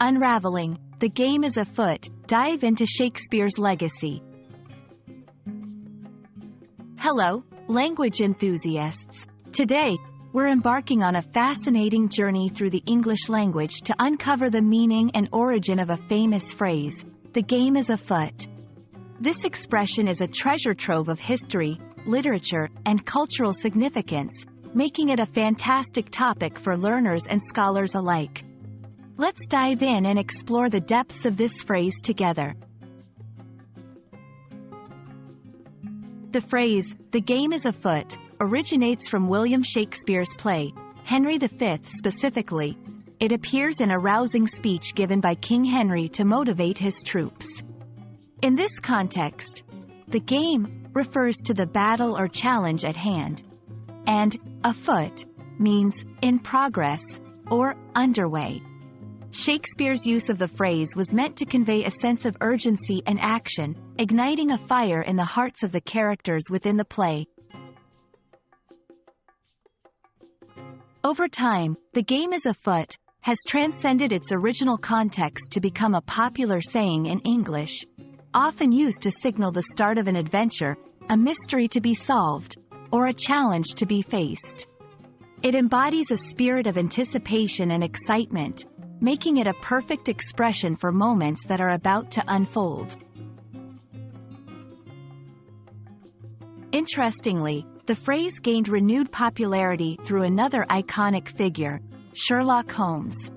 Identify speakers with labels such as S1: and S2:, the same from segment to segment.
S1: Unraveling, the game is afoot. Dive into Shakespeare's legacy. Hello, language enthusiasts. Today, we're embarking on a fascinating journey through the English language to uncover the meaning and origin of a famous phrase, "The game is afoot." This expression is a treasure trove of history, literature, and cultural significance, making it a fantastic topic for learners and scholars alike. Let's dive in and explore the depths of this phrase together. The phrase, "the game is afoot," originates from William Shakespeare's play, Henry V specifically. It appears in a rousing speech given by King Henry to motivate his troops. In this context, the game refers to the battle or challenge at hand, and afoot means in progress or underway. Shakespeare's use of the phrase was meant to convey a sense of urgency and action, igniting a fire in the hearts of the characters within the play. Over time, "the game is afoot" has transcended its original context to become a popular saying in English, often used to signal the start of an adventure, a mystery to be solved, or a challenge to be faced. It embodies a spirit of anticipation and excitement, making it a perfect expression for moments that are about to unfold. Interestingly, the phrase gained renewed popularity through another iconic figure, Sherlock Holmes.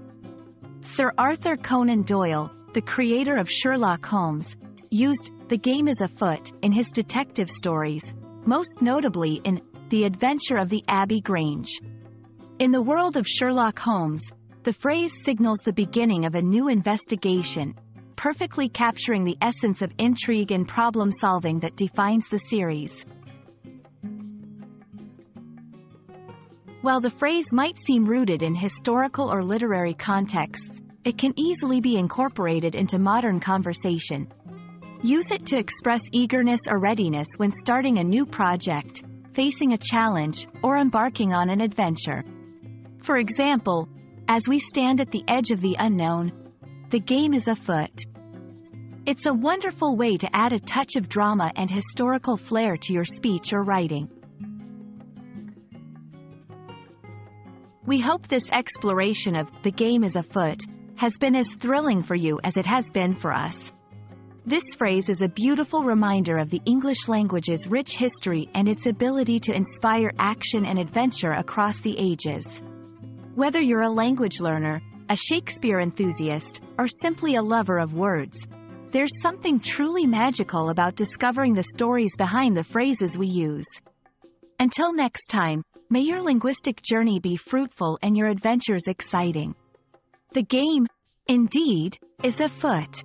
S1: Sir Arthur Conan Doyle, the creator of Sherlock Holmes, used "the game is afoot" in his detective stories, most notably in The Adventure of the Abbey Grange. In the world of Sherlock Holmes, the phrase signals the beginning of a new investigation, perfectly capturing the essence of intrigue and problem-solving that defines the series. While the phrase might seem rooted in historical or literary contexts, it can easily be incorporated into modern conversation. Use it to express eagerness or readiness when starting a new project, facing a challenge, or embarking on an adventure. For example, as we stand at the edge of the unknown, the game is afoot. It's a wonderful way to add a touch of drama and historical flair to your speech or writing. We hope this exploration of "the game is afoot" has been as thrilling for you as it has been for us. This phrase is a beautiful reminder of the English language's rich history and its ability to inspire action and adventure across the ages. Whether you're a language learner, a Shakespeare enthusiast, or simply a lover of words, there's something truly magical about discovering the stories behind the phrases we use. Until next time, may your linguistic journey be fruitful and your adventures exciting. The game, indeed, is afoot.